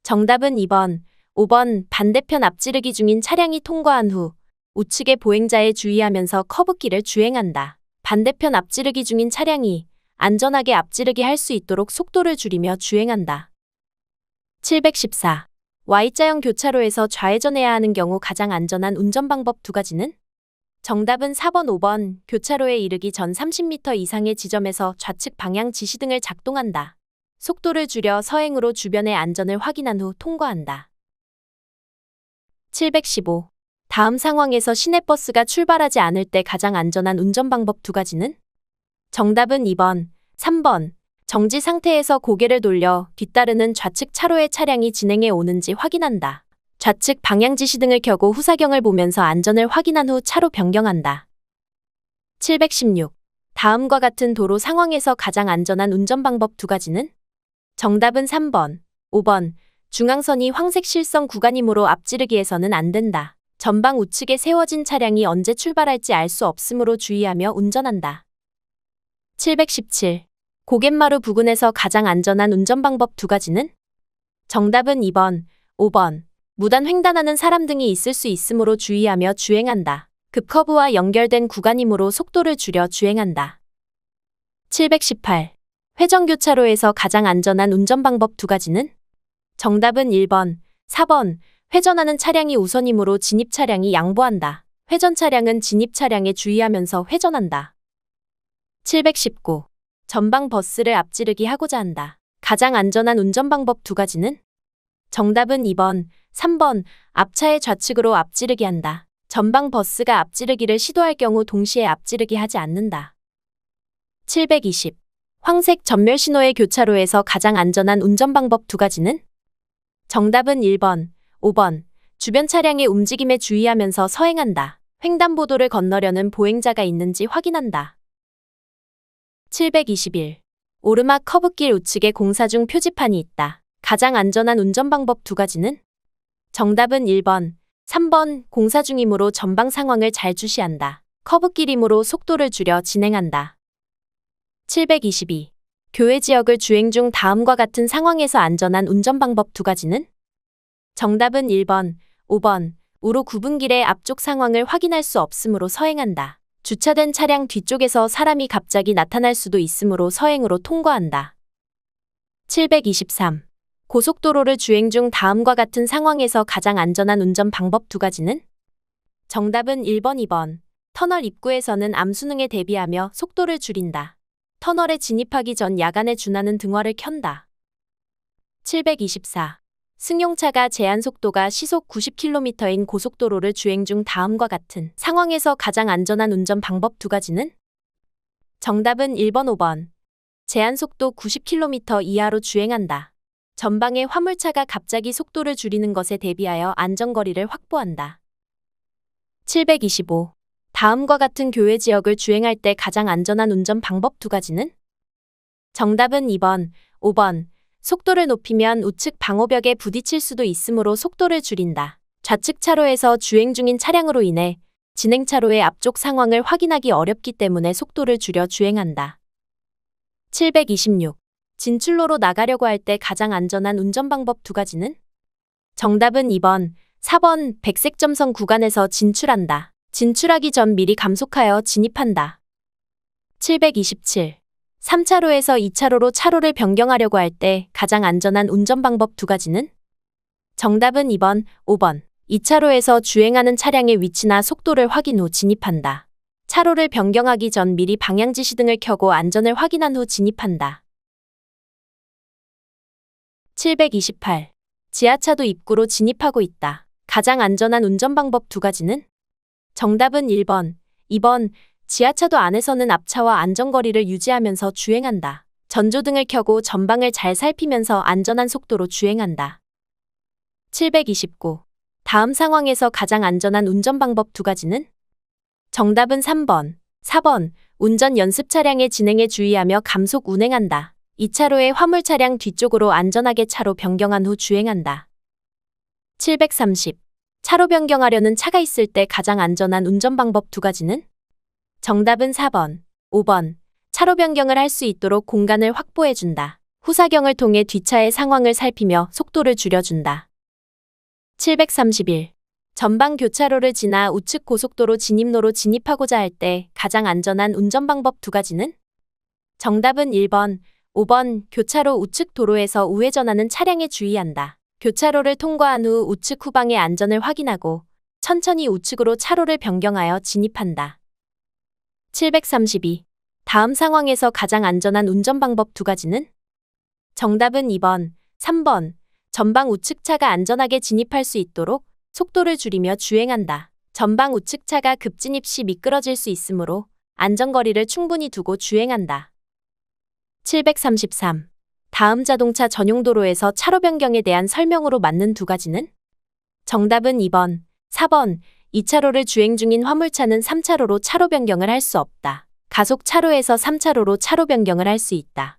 정답은 2번, 5번. 반대편 앞지르기 중인 차량이 통과한 후 우측의 보행자에 주의하면서 커브길을 주행한다. 반대편 앞지르기 중인 차량이 안전하게 앞지르기 할 수 있도록 속도를 줄이며 주행한다. 714. Y자형 교차로에서 좌회전해야 하는 경우 가장 안전한 운전 방법 두 가지는? 정답은 4번, 5번. 교차로에 이르기 전 30m 이상의 지점에서 좌측 방향 지시등을 작동한다. 속도를 줄여 서행으로 주변의 안전을 확인한 후 통과한다. 715. 다음 상황에서 시내버스가 출발하지 않을 때 가장 안전한 운전 방법 두 가지는? 정답은 2번, 3번. 정지 상태에서 고개를 돌려 뒤따르는 좌측 차로의 차량이 진행해 오는지 확인한다. 좌측 방향 지시등을 켜고 후사경을 보면서 안전을 확인한 후 차로 변경한다. 716. 다음과 같은 도로 상황에서 가장 안전한 운전 방법 두 가지는? 정답은 3번, 5번. 중앙선이 황색 실선 구간이므로 앞지르기에서는 안 된다. 전방 우측에 세워진 차량이 언제 출발할지 알 수 없으므로 주의하며 운전한다. 717. 고갯마루 부근에서 가장 안전한 운전 방법 두 가지는? 정답은 2번, 5번. 무단 횡단하는 사람 등이 있을 수 있으므로 주의하며 주행한다. 급커브와 연결된 구간이므로 속도를 줄여 주행한다. 718. 회전교차로에서 가장 안전한 운전 방법 두 가지는? 정답은 1번, 4번. 회전하는 차량이 우선이므로 진입 차량이 양보한다. 회전 차량은 진입 차량에 주의하면서 회전한다. 719. 전방 버스를 앞지르기 하고자 한다. 가장 안전한 운전 방법 두 가지는? 정답은 2번, 3번. 앞차의 좌측으로 앞지르기 한다. 전방 버스가 앞지르기를 시도할 경우 동시에 앞지르기 하지 않는다. 720. 황색 전멸 신호의 교차로에서 가장 안전한 운전 방법 두 가지는? 정답은 1번, 5번. 주변 차량의 움직임에 주의하면서 서행한다. 횡단보도를 건너려는 보행자가 있는지 확인한다. 721. 오르막 커브길 우측에 공사 중 표지판이 있다. 가장 안전한 운전 방법 두 가지는? 정답은 1번, 3번. 공사 중이므로 전방 상황을 잘 주시한다. 커브길이므로 속도를 줄여 진행한다. 722. 교외 지역을 주행 중 다음과 같은 상황에서 안전한 운전 방법 두 가지는? 정답은 1번, 5번. 우로 구분길의 앞쪽 상황을 확인할 수 없으므로 서행한다. 주차된 차량 뒤쪽에서 사람이 갑자기 나타날 수도 있으므로 서행으로 통과한다. 723. 고속도로를 주행 중 다음과 같은 상황에서 가장 안전한 운전 방법 두 가지는? 정답은 1번, 2번. 터널 입구에서는 암순응에 대비하며 속도를 줄인다. 터널에 진입하기 전 야간에 준하는 등화를 켠다. 724. 승용차가 제한 속도가 시속 90km인 고속도로를 주행 중 다음과 같은 상황에서 가장 안전한 운전 방법 두 가지는? 정답은 1번, 5번. 제한 속도 90km 이하로 주행한다. 전방의 화물차가 갑자기 속도를 줄이는 것에 대비하여 안전거리를 확보한다. 725. 다음과 같은 교외 지역을 주행할 때 가장 안전한 운전 방법 두 가지는? 정답은 2번, 5번. 속도를 높이면 우측 방호벽에 부딪힐 수도 있으므로 속도를 줄인다. 좌측 차로에서 주행 중인 차량으로 인해 진행 차로의 앞쪽 상황을 확인하기 어렵기 때문에 속도를 줄여 주행한다. 726. 진출로로 나가려고 할 때 가장 안전한 운전 방법 두 가지는? 정답은 2번, 4번. 백색 점선 구간에서 진출한다. 진출하기 전 미리 감속하여 진입한다. 727. 3차로에서 2차로로 차로를 변경하려고 할 때 가장 안전한 운전 방법 두 가지는? 정답은 2번, 5번. 2차로에서 주행하는 차량의 위치나 속도를 확인 후 진입한다. 차로를 변경하기 전 미리 방향 지시등을 켜고 안전을 확인한 후 진입한다. 728. 지하차도 입구로 진입하고 있다. 가장 안전한 운전 방법 두 가지는? 정답은 1번, 2번. 지하차도 안에서는 앞차와 안전거리를 유지하면서 주행한다. 전조등을 켜고 전방을 잘 살피면서 안전한 속도로 주행한다. 729. 다음 상황에서 가장 안전한 운전 방법 두 가지는? 정답은 3번, 4번. 운전 연습 차량의 진행에 주의하며 감속 운행한다. 2차로의 화물 차량 뒤쪽으로 안전하게 차로 변경한 후 주행한다. 730. 차로 변경하려는 차가 있을 때 가장 안전한 운전 방법 두 가지는? 정답은 4번, 5번. 차로 변경을 할 수 있도록 공간을 확보해준다. 후사경을 통해 뒷차의 상황을 살피며 속도를 줄여준다. 731. 전방 교차로를 지나 우측 고속도로 진입로로 진입하고자 할 때 가장 안전한 운전 방법 두 가지는? 정답은 1번, 5번. 교차로 우측 도로에서 우회전하는 차량에 주의한다. 교차로를 통과한 후 우측 후방의 안전을 확인하고 천천히 우측으로 차로를 변경하여 진입한다. 732. 다음 상황에서 가장 안전한 운전 방법 두 가지는? 정답은 2번, 3번. 전방 우측 차가 안전하게 진입할 수 있도록 속도를 줄이며 주행한다. 전방 우측 차가 급진입 시 미끄러질 수 있으므로 안전거리를 충분히 두고 주행한다. 733. 다음 자동차 전용 도로에서 차로 변경에 대한 설명으로 맞는 두 가지는? 정답은 2번, 4번. 2차로를 주행 중인 화물차는 3차로로 차로 변경을 할 수 없다. 가속 차로에서 3차로로 차로 변경을 할 수 있다.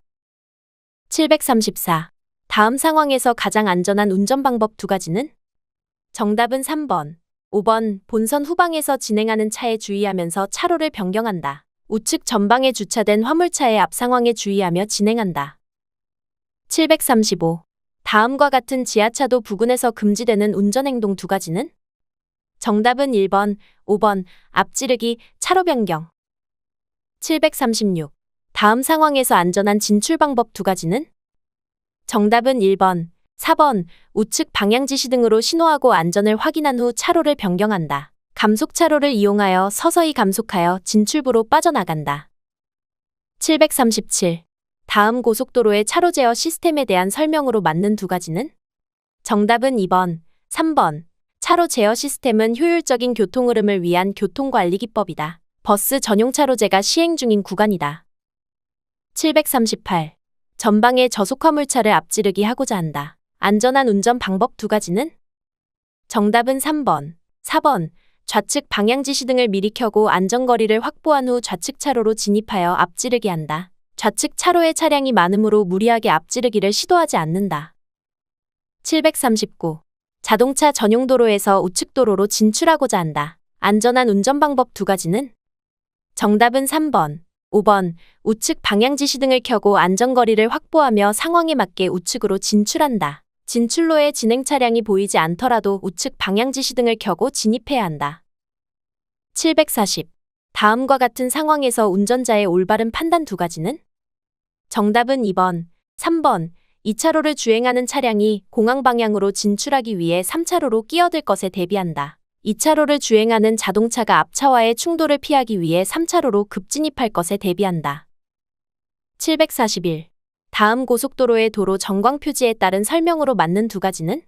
734. 다음 상황에서 가장 안전한 운전 방법 두 가지는? 정답은 3번, 5번. 본선 후방에서 진행하는 차에 주의하면서 차로를 변경한다. 우측 전방에 주차된 화물차의 앞 상황에 주의하며 진행한다. 735. 다음과 같은 지하차도 부근에서 금지되는 운전행동 두 가지는? 정답은 1번, 5번. 앞지르기, 차로 변경. 736. 다음 상황에서 안전한 진출 방법 두 가지는? 정답은 1번, 4번. 우측 방향 지시 등으로 신호하고 안전을 확인한 후 차로를 변경한다. 감속 차로를 이용하여 서서히 감속하여 진출부로 빠져나간다. 737. 다음 고속도로의 차로 제어 시스템에 대한 설명으로 맞는 두 가지는? 정답은 2번, 3번. 차로 제어 시스템은 효율적인 교통 흐름을 위한 교통관리 기법이다. 버스 전용 차로제가 시행 중인 구간이다. 738. 전방에 저속 화물차를 앞지르기 하고자 한다. 안전한 운전 방법 두 가지는? 정답은 3번, 4번. 좌측 방향 지시 등을 미리 켜고 안전거리를 확보한 후 좌측 차로로 진입하여 앞지르기 한다. 좌측 차로에 차량이 많으므로 무리하게 앞지르기를 시도하지 않는다. 739. 자동차 전용 도로에서 우측 도로로 진출하고자 한다. 안전한 운전 방법 두 가지는? 정답은 3번, 5번. 우측 방향 지시 등을 켜고 안전거리를 확보하며 상황에 맞게 우측으로 진출한다. 진출로에 진행 차량이 보이지 않더라도 우측 방향 지시 등을 켜고 진입해야 한다. 740. 다음과 같은 상황에서 운전자의 올바른 판단 두 가지는? 정답은 2번, 3번. 2차로를 주행하는 차량이 공항 방향으로 진출하기 위해 3차로로 끼어들 것에 대비한다. 2차로를 주행하는 자동차가 앞차와의 충돌을 피하기 위해 3차로로 급진입할 것에 대비한다. 741. 다음 고속도로의 도로 전광 표지에 따른 설명으로 맞는 두 가지는?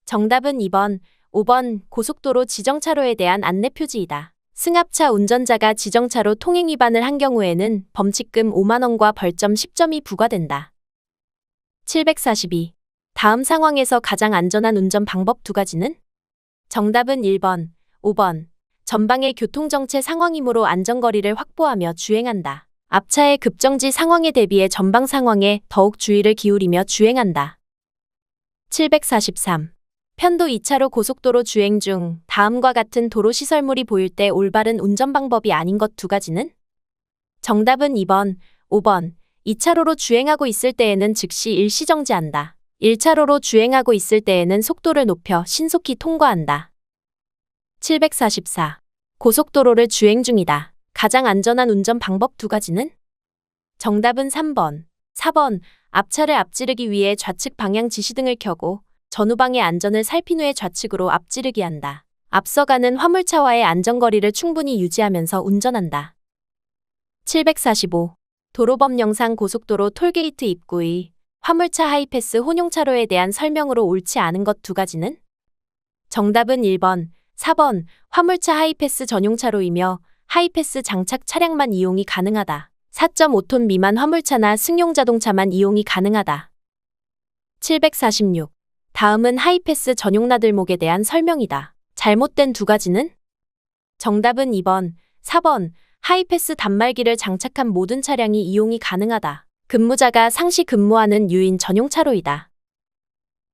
정답은 2번, 5번. 고속도로 지정차로에 대한 안내 표지이다. 승합차 운전자가 지정차로 통행 위반을 한 경우에는 범칙금 5만 원과 벌점 10점이 부과된다. 742. 다음 상황에서 가장 안전한 운전 방법 두 가지는? 정답은 1번, 5번. 전방의 교통정체 상황이므로 안전거리를 확보하며 주행한다. 앞차의 급정지 상황에 대비해 전방 상황에 더욱 주의를 기울이며 주행한다. 743. 편도 2차로 고속도로 주행 중 다음과 같은 도로 시설물이 보일 때 올바른 운전 방법이 아닌 것 두 가지는? 정답은 2번, 5번. 2차로로 주행하고 있을 때에는 즉시 일시정지한다. 1차로로 주행하고 있을 때에는 속도를 높여 신속히 통과한다. 744. 고속도로를 주행 중이다. 가장 안전한 운전 방법 두 가지는? 정답은 3번, 4번. 앞차를 앞지르기 위해 좌측 방향 지시등을 켜고 전후방의 안전을 살핀 후에 좌측으로 앞지르기 한다. 앞서가는 화물차와의 안전거리를 충분히 유지하면서 운전한다. 745. 도로법 영상 고속도로 톨게이트 입구의 화물차 하이패스 혼용차로에 대한 설명으로 옳지 않은 것 두 가지는? 정답은 1번, 4번. 화물차 하이패스 전용차로이며 하이패스 장착 차량만 이용이 가능하다. 4.5톤 미만 화물차나 승용 자동차만 이용이 가능하다. 746. 다음은 하이패스 전용 나들목에 대한 설명이다. 잘못된 두 가지는? 정답은 2번, 4번. 하이패스 단말기를 장착한 모든 차량이 이용이 가능하다. 근무자가 상시 근무하는 유인 전용 차로이다.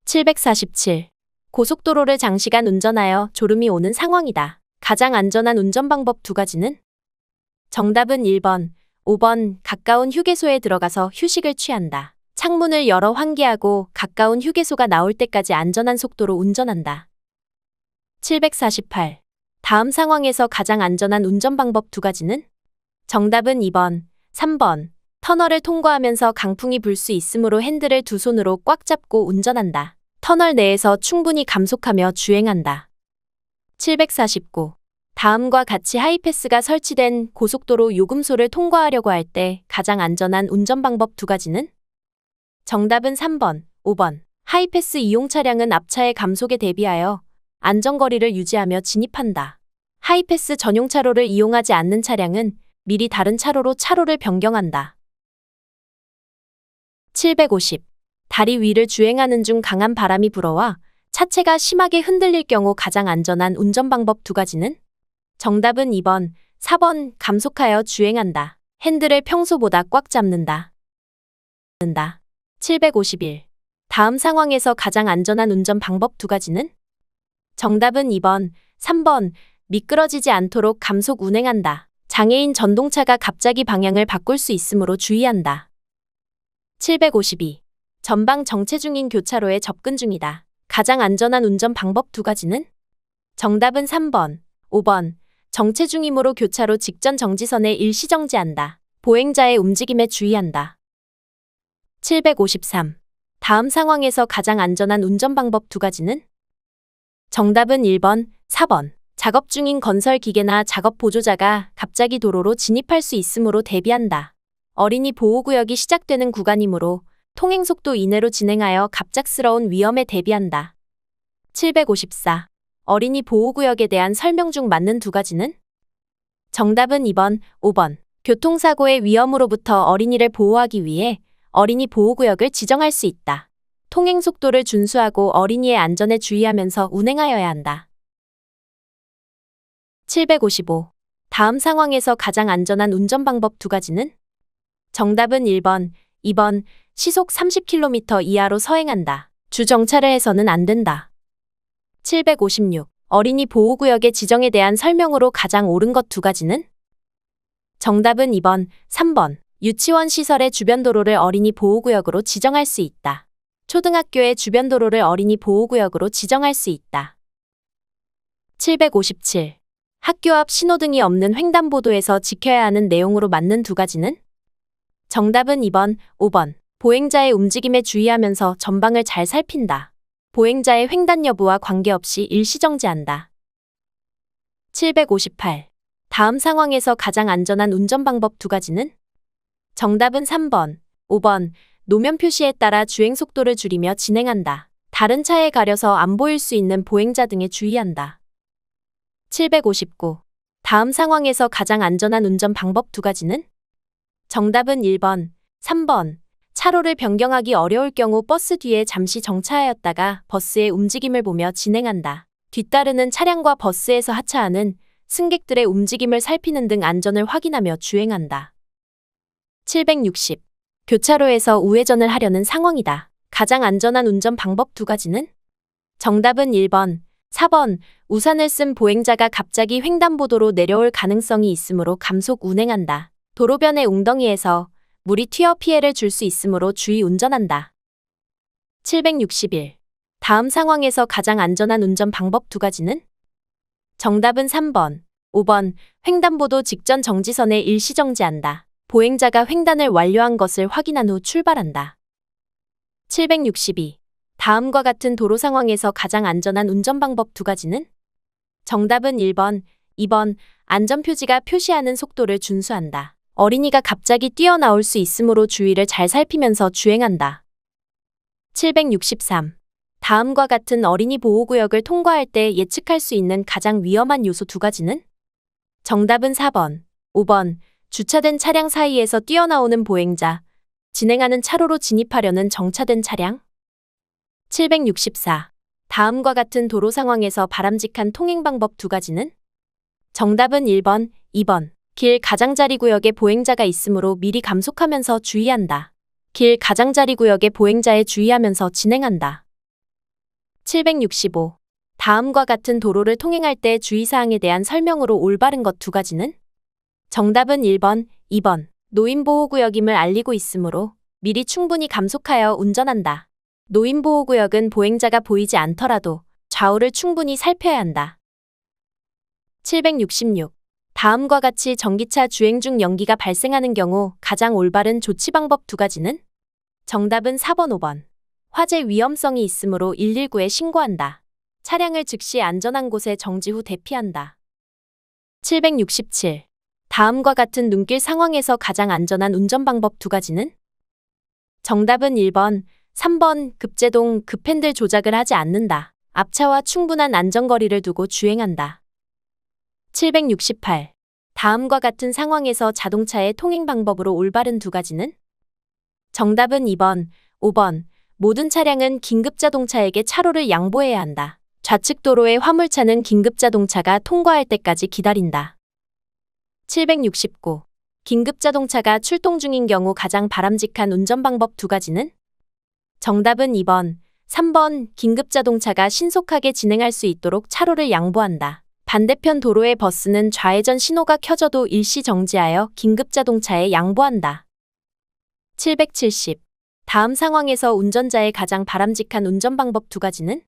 747. 고속도로를 장시간 운전하여 졸음이 오는 상황이다. 가장 안전한 운전 방법 두 가지는? 정답은 1번, 5번. 가까운 휴게소에 들어가서 휴식을 취한다. 창문을 열어 환기하고 가까운 휴게소가 나올 때까지 안전한 속도로 운전한다. 748. 다음 상황에서 가장 안전한 운전 방법 두 가지는? 정답은 2번, 3번. 터널을 통과하면서 강풍이 불 수 있으므로 핸들을 두 손으로 꽉 잡고 운전한다. 터널 내에서 충분히 감속하며 주행한다. 749. 다음과 같이 하이패스가 설치된 고속도로 요금소를 통과하려고 할 때 가장 안전한 운전 방법 두 가지는? 정답은 3번, 5번. 하이패스 이용 차량은 앞차의 감속에 대비하여 안전거리를 유지하며 진입한다. 하이패스 전용 차로를 이용하지 않는 차량은 미리 다른 차로로 차로를 변경한다. 750. 다리 위를 주행하는 중 강한 바람이 불어와 차체가 심하게 흔들릴 경우 가장 안전한 운전 방법 두 가지는? 정답은 2번, 4번. 감속하여 주행한다. 핸들을 평소보다 꽉 잡는다. 751. 다음 상황에서 가장 안전한 운전 방법 두 가지는? 정답은 2번, 3번. 미끄러지지 않도록 감속 운행한다. 장애인 전동차가 갑자기 방향을 바꿀 수 있으므로 주의한다. 752. 전방 정체 중인 교차로에 접근 중이다. 가장 안전한 운전 방법 두 가지는? 정답은 3번, 5번. 정체 중이므로 교차로 직전 정지선에 일시 정지한다. 보행자의 움직임에 주의한다. 753. 다음 상황에서 가장 안전한 운전 방법 두 가지는? 정답은 1번, 4번. 작업 중인 건설 기계나 작업 보조자가 갑자기 도로로 진입할 수 있으므로 대비한다. 어린이 보호구역이 시작되는 구간이므로 통행속도 이내로 진행하여 갑작스러운 위험에 대비한다. 754. 어린이 보호구역에 대한 설명 중 맞는 두 가지는? 정답은 2번, 5번. 교통사고의 위험으로부터 어린이를 보호하기 위해 어린이 보호구역을 지정할 수 있다. 통행속도를 준수하고 어린이의 안전에 주의하면서 운행하여야 한다. 755. 다음 상황에서 가장 안전한 운전 방법 두 가지는? 정답은 1번, 2번. 시속 30km 이하로 서행한다. 주정차를 해서는 안 된다. 756. 어린이 보호구역의 지정에 대한 설명으로 가장 옳은 것 두 가지는? 정답은 2번, 3번. 유치원 시설의 주변 도로를 어린이 보호구역으로 지정할 수 있다. 초등학교의 주변 도로를 어린이 보호구역으로 지정할 수 있다. 757. 학교 앞 신호등이 없는 횡단보도에서 지켜야 하는 내용으로 맞는 두 가지는? 정답은 2번, 5번. 보행자의 움직임에 주의하면서 전방을 잘 살핀다. 보행자의 횡단 여부와 관계없이 일시정지한다. 758. 다음 상황에서 가장 안전한 운전 방법 두 가지는? 정답은 3번, 5번. 노면 표시에 따라 주행 속도를 줄이며 진행한다. 다른 차에 가려서 안 보일 수 있는 보행자 등에 주의한다. 759. 다음 상황에서 가장 안전한 운전 방법 두 가지는? 정답은 1번, 3번. 차로를 변경하기 어려울 경우 버스 뒤에 잠시 정차하였다가 버스의 움직임을 보며 진행한다. 뒤따르는 차량과 버스에서 하차하는 승객들의 움직임을 살피는 등 안전을 확인하며 주행한다. 760. 교차로에서 우회전을 하려는 상황이다. 가장 안전한 운전 방법 두 가지는? 정답은 1번, 4번. 우산을 쓴 보행자가 갑자기 횡단보도로 내려올 가능성이 있으므로 감속 운행한다. 도로변의 웅덩이에서 물이 튀어 피해를 줄 수 있으므로 주의 운전한다. 761. 다음 상황에서 가장 안전한 운전 방법 두 가지는? 정답은 3번, 5번. 횡단보도 직전 정지선에 일시 정지한다. 보행자가 횡단을 완료한 것을 확인한 후 출발한다. 762. 다음과 같은 도로 상황에서 가장 안전한 운전 방법 두 가지는? 정답은 1번, 2번. 안전표지가 표시하는 속도를 준수한다. 어린이가 갑자기 뛰어나올 수 있으므로 주위를 잘 살피면서 주행한다. 763. 다음과 같은 어린이 보호구역을 통과할 때 예측할 수 있는 가장 위험한 요소 두 가지는? 정답은 4번, 5번. 주차된 차량 사이에서 뛰어나오는 보행자, 진행하는 차로로 진입하려는 정차된 차량. 764. 다음과 같은 도로 상황에서 바람직한 통행 방법 두 가지는? 정답은 1번, 2번. 길 가장자리 구역에 보행자가 있으므로 미리 감속하면서 주의한다. 길 가장자리 구역에 보행자에 주의하면서 진행한다. 765. 다음과 같은 도로를 통행할 때 주의사항에 대한 설명으로 올바른 것 두 가지는? 정답은 1번, 2번. 노인보호구역임을 알리고 있으므로 미리 충분히 감속하여 운전한다. 노인보호구역은 보행자가 보이지 않더라도 좌우를 충분히 살펴야 한다. 766. 다음과 같이 전기차 주행 중 연기가 발생하는 경우 가장 올바른 조치 방법 두 가지는? 정답은 4번, 5번. 화재 위험성이 있으므로 119에 신고한다. 차량을 즉시 안전한 곳에 정지 후 대피한다. 767. 다음과 같은 눈길 상황에서 가장 안전한 운전 방법 두 가지는? 정답은 1번, 3번. 급제동, 급핸들 조작을 하지 않는다. 앞차와 충분한 안전거리를 두고 주행한다. 768. 다음과 같은 상황에서 자동차의 통행 방법으로 올바른 두 가지는? 정답은 2번, 5번. 모든 차량은 긴급자동차에게 차로를 양보해야 한다. 좌측 도로의 화물차는 긴급자동차가 통과할 때까지 기다린다. 769. 긴급자동차가 출동 중인 경우 가장 바람직한 운전 방법 두 가지는? 정답은 2번, 3번. 긴급자동차가 신속하게 진행할 수 있도록 차로를 양보한다. 반대편 도로의 버스는 좌회전 신호가 켜져도 일시 정지하여 긴급자동차에 양보한다. 770. 다음 상황에서 운전자의 가장 바람직한 운전 방법 두 가지는?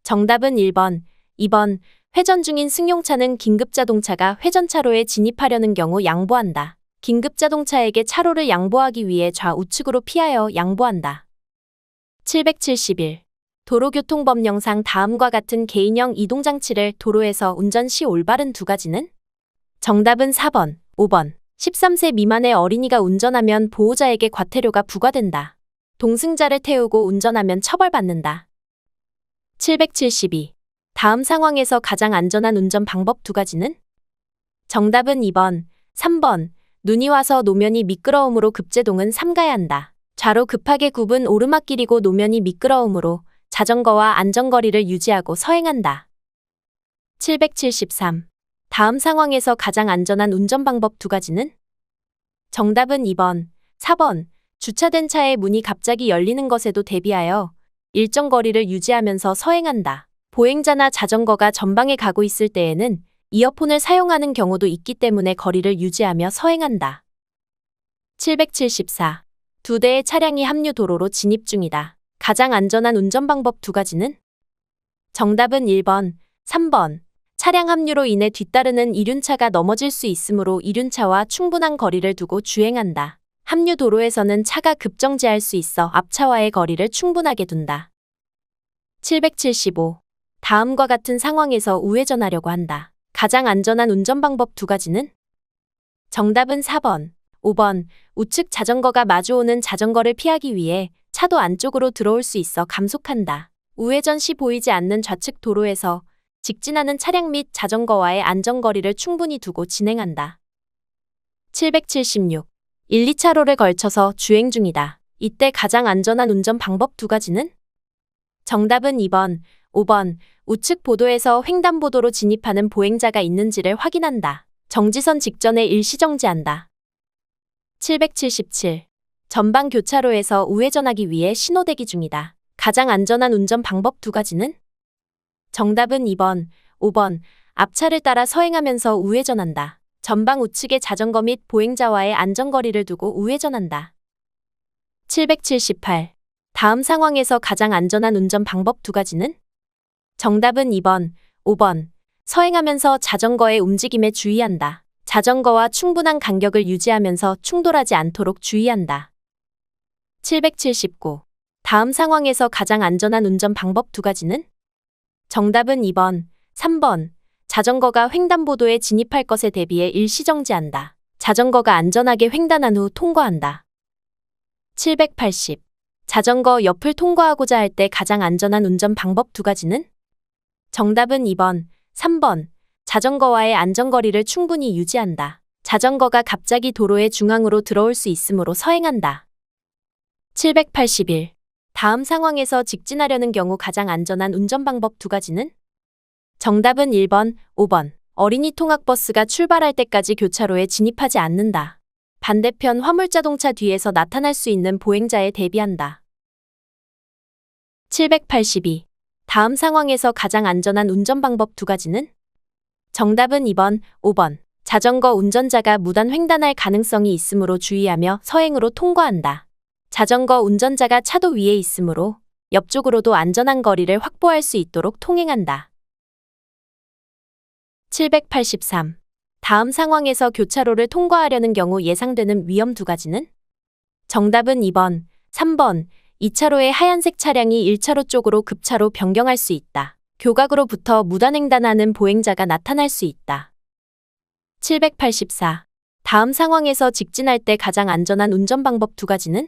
정답은 1번, 2번. 회전 중인 승용차는 긴급자동차가 회전차로에 진입하려는 경우 양보한다. 긴급자동차에게 차로를 양보하기 위해 좌우측으로 피하여 양보한다. 771. 도로교통법령상 다음과 같은 개인형 이동장치를 도로에서 운전 시 올바른 두 가지는? 정답은 4번, 5번. 13세 미만의 어린이가 운전하면 보호자에게 과태료가 부과된다. 동승자를 태우고 운전하면 처벌받는다. 772. 다음 상황에서 가장 안전한 운전 방법 두 가지는? 정답은 2번, 3번. 눈이 와서 노면이 미끄러우므로 급제동은 삼가야 한다. 좌로 급하게 굽은 오르막길이고 노면이 미끄러우므로 자전거와 안전거리를 유지하고 서행한다. 773. 다음 상황에서 가장 안전한 운전 방법 두 가지는? 정답은 2번, 4번. 주차된 차의 문이 갑자기 열리는 것에도 대비하여 일정 거리를 유지하면서 서행한다. 보행자나 자전거가 전방에 가고 있을 때에는 이어폰을 사용하는 경우도 있기 때문에 거리를 유지하며 서행한다. 774. 두 대의 차량이 합류 도로로 진입 중이다. 가장 안전한 운전 방법 두 가지는? 정답은 1번, 3번. 차량 합류로 인해 뒤따르는 이륜차가 넘어질 수 있으므로 이륜차와 충분한 거리를 두고 주행한다. 합류 도로에서는 차가 급정지할 수 있어 앞차와의 거리를 충분하게 둔다. 775. 다음과 같은 상황에서 우회전하려고 한다. 가장 안전한 운전 방법 두 가지는? 정답은 4번, 5번. 우측 자전거가 마주오는 자전거를 피하기 위해 차도 안쪽으로 들어올 수 있어 감속한다. 우회전 시 보이지 않는 좌측 도로에서 직진하는 차량 및 자전거와의 안전거리를 충분히 두고 진행한다. 776. 1, 2차로를 걸쳐서 주행 중이다. 이때 가장 안전한 운전 방법 두 가지는? 정답은 2번, 5번. 우측 보도에서 횡단보도로 진입하는 보행자가 있는지를 확인한다. 정지선 직전에 일시정지한다. 777. 전방 교차로에서 우회전하기 위해 신호대기 중이다. 가장 안전한 운전 방법 두 가지는? 정답은 2번, 5번. 앞차를 따라 서행하면서 우회전한다. 전방 우측의 자전거 및 보행자와의 안전거리를 두고 우회전한다. 778. 다음 상황에서 가장 안전한 운전 방법 두 가지는? 정답은 2번, 5번. 서행하면서 자전거의 움직임에 주의한다. 자전거와 충분한 간격을 유지하면서 충돌하지 않도록 주의한다. 779. 다음 상황에서 가장 안전한 운전 방법 두 가지는? 정답은 2번, 3번. 자전거가 횡단보도에 진입할 것에 대비해 일시정지한다. 자전거가 안전하게 횡단한 후 통과한다. 780. 자전거 옆을 통과하고자 할 때 가장 안전한 운전 방법 두 가지는? 정답은 2번, 3번. 자전거와의 안전거리를 충분히 유지한다. 자전거가 갑자기 도로의 중앙으로 들어올 수 있으므로 서행한다. 781. 다음 상황에서 직진하려는 경우 가장 안전한 운전 방법 두 가지는? 정답은 1번, 5번. 어린이 통학버스가 출발할 때까지 교차로에 진입하지 않는다. 반대편 화물자동차 뒤에서 나타날 수 있는 보행자에 대비한다. 782. 다음 상황에서 가장 안전한 운전 방법 두 가지는? 정답은 2번, 5번. 자전거 운전자가 무단 횡단할 가능성이 있으므로 주의하며 서행으로 통과한다. 자전거 운전자가 차도 위에 있으므로 옆쪽으로도 안전한 거리를 확보할 수 있도록 통행한다. 783. 다음 상황에서 교차로를 통과하려는 경우 예상되는 위험 두 가지는? 정답은 2번, 3번. 2차로의 하얀색 차량이 1차로 쪽으로 급차로 변경할 수 있다. 교각으로부터 무단횡단하는 보행자가 나타날 수 있다. 784. 다음 상황에서 직진할 때 가장 안전한 운전 방법 두 가지는?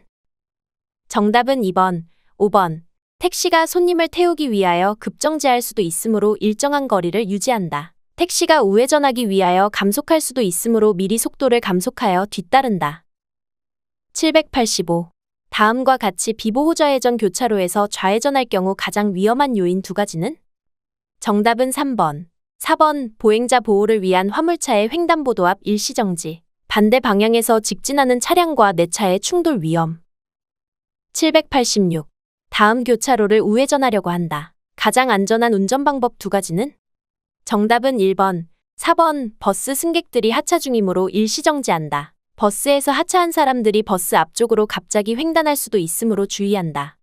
정답은 2번, 5번. 택시가 손님을 태우기 위하여 급정지할 수도 있으므로 일정한 거리를 유지한다. 택시가 우회전하기 위하여 감속할 수도 있으므로 미리 속도를 감속하여 뒤따른다. 785. 다음과 같이 비보호좌회전 교차로에서 좌회전할 경우 가장 위험한 요인 두 가지는? 정답은 3번, 4번. 보행자 보호를 위한 화물차의 횡단보도 앞 일시정지. 반대 방향에서 직진하는 차량과 내 차의 충돌 위험. 786. 다음 교차로를 우회전하려고 한다. 가장 안전한 운전 방법 두 가지는? 정답은 1번, 4번. 버스 승객들이 하차 중이므로 일시정지한다. 버스에서 하차한 사람들이 버스 앞쪽으로 갑자기 횡단할 수도 있으므로 주의한다.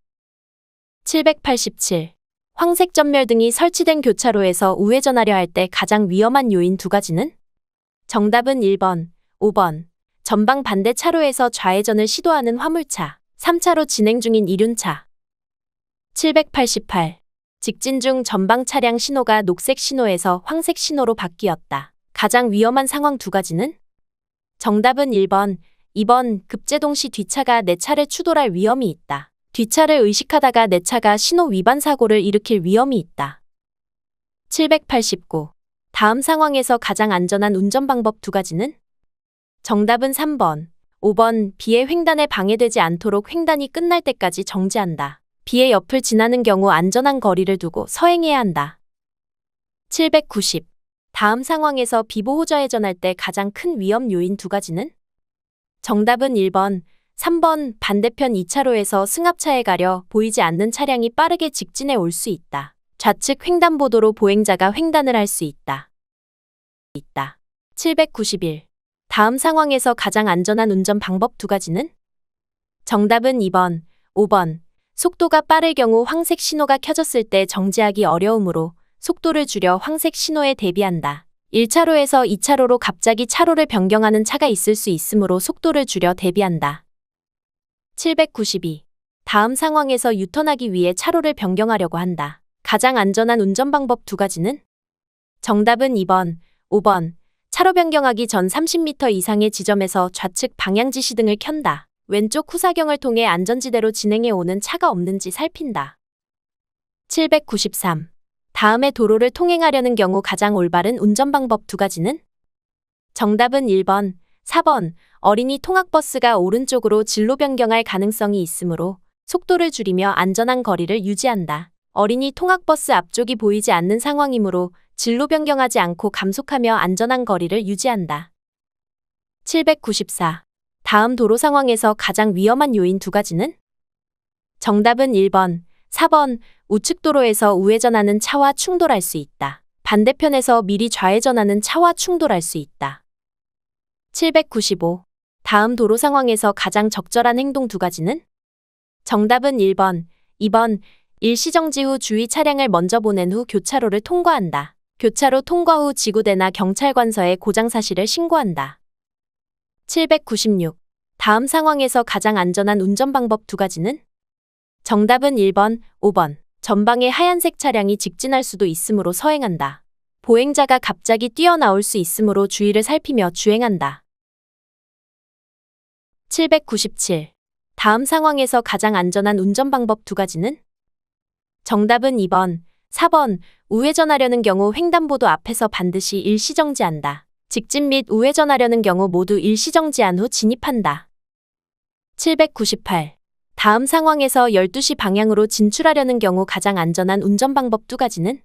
787. 황색 전멸등이 설치된 교차로에서 우회전하려 할 때 가장 위험한 요인 두 가지는? 정답은 1번, 5번. 전방 반대 차로에서 좌회전을 시도하는 화물차, 3차로 진행 중인 이륜차. 788. 직진 중 전방 차량 신호가 녹색 신호에서 황색 신호로 바뀌었다. 가장 위험한 상황 두 가지는? 정답은 1번, 2번. 급제동 시 뒷차가 내 차를 추돌할 위험이 있다. 뒷차를 의식하다가 내 차가 신호 위반 사고를 일으킬 위험이 있다. 789. 다음 상황에서 가장 안전한 운전 방법 두 가지는? 정답은 3번, 5번. 비의 횡단에 방해되지 않도록 횡단이 끝날 때까지 정지한다. 비의 옆을 지나는 경우 안전한 거리를 두고 서행해야 한다. 790. 다음 상황에서 비보호좌회전할 때 가장 큰 위험 요인 두 가지는? 정답은 1번, 3번. 반대편 2차로에서 승합차에 가려 보이지 않는 차량이 빠르게 직진해 올 수 있다. 좌측 횡단보도로 보행자가 횡단을 할 수 있다. 791. 다음 상황에서 가장 안전한 운전 방법 두 가지는? 정답은 2번, 5번. 속도가 빠를 경우 황색 신호가 켜졌을 때 정지하기 어려우므로 속도를 줄여 황색 신호에 대비한다. 1차로에서 2차로로 갑자기 차로를 변경하는 차가 있을 수 있으므로 속도를 줄여 대비한다. 792. 다음 상황에서 유턴하기 위해 차로를 변경하려고 한다. 가장 안전한 운전 방법 두 가지는? 정답은 2번, 5번. 차로 변경하기 전 30m 이상의 지점에서 좌측 방향지시 등을 켠다. 왼쪽 후사경을 통해 안전지대로 진행해 오는 차가 없는지 살핀다. 793. 다음의 도로를 통행하려는 경우 가장 올바른 운전 방법 두 가지는? 정답은 1번, 4번. 어린이 통학버스가 오른쪽으로 진로 변경할 가능성이 있으므로 속도를 줄이며 안전한 거리를 유지한다. 어린이 통학버스 앞쪽이 보이지 않는 상황이므로 진로 변경하지 않고 감속하며 안전한 거리를 유지한다. 794. 다음 도로 상황에서 가장 위험한 요인 두 가지는? 정답은 1번, 4번. 우측 도로에서 우회전하는 차와 충돌할 수 있다. 반대편에서 미리 좌회전하는 차와 충돌할 수 있다. 795. 다음 도로 상황에서 가장 적절한 행동 두 가지는? 정답은 1번, 2번. 일시정지 후 주위 차량을 먼저 보낸 후 교차로를 통과한다. 교차로 통과 후 지구대나 경찰관서에 고장 사실을 신고한다. 796. 다음 상황에서 가장 안전한 운전 방법 두 가지는? 정답은 1번, 5번. 전방에 하얀색 차량이 직진할 수도 있으므로 서행한다. 보행자가 갑자기 뛰어나올 수 있으므로 주의를 살피며 주행한다. 797. 다음 상황에서 가장 안전한 운전 방법 두 가지는? 정답은 2번, 4번. 우회전하려는 경우 횡단보도 앞에서 반드시 일시정지한다. 직진 및 우회전하려는 경우 모두 일시정지한 후 진입한다. 798. 다음 상황에서 12시 방향으로 진출하려는 경우 가장 안전한 운전 방법 두 가지는?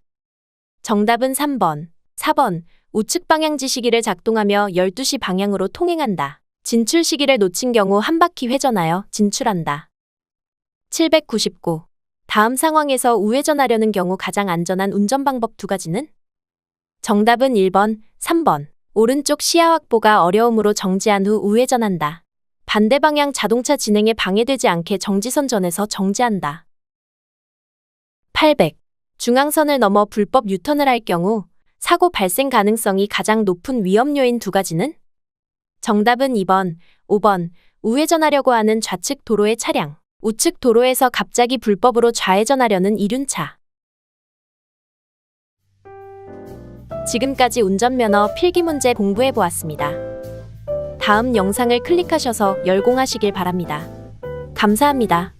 정답은 3번, 4번. 우측 방향지 시기를 작동하며 12시 방향으로 통행한다. 진출 시기를 놓친 경우 한 바퀴 회전하여 진출한다. 799. 다음 상황에서 우회전하려는 경우 가장 안전한 운전 방법 두 가지는? 정답은 1번, 3번. 오른쪽 시야 확보가 어려우므로 정지한 후 우회전한다. 반대 방향 자동차 진행에 방해되지 않게 정지선 전에서 정지한다. 800. 중앙선을 넘어 불법 유턴을 할 경우 사고 발생 가능성이 가장 높은 위험 요인 두 가지는? 정답은 2번, 5번. 우회전하려고 하는 좌측 도로의 차량, 우측 도로에서 갑자기 불법으로 좌회전하려는 이륜차. 지금까지 운전면허 필기문제 공부해보았습니다. 다음 영상을 클릭하셔서 열공하시길 바랍니다. 감사합니다.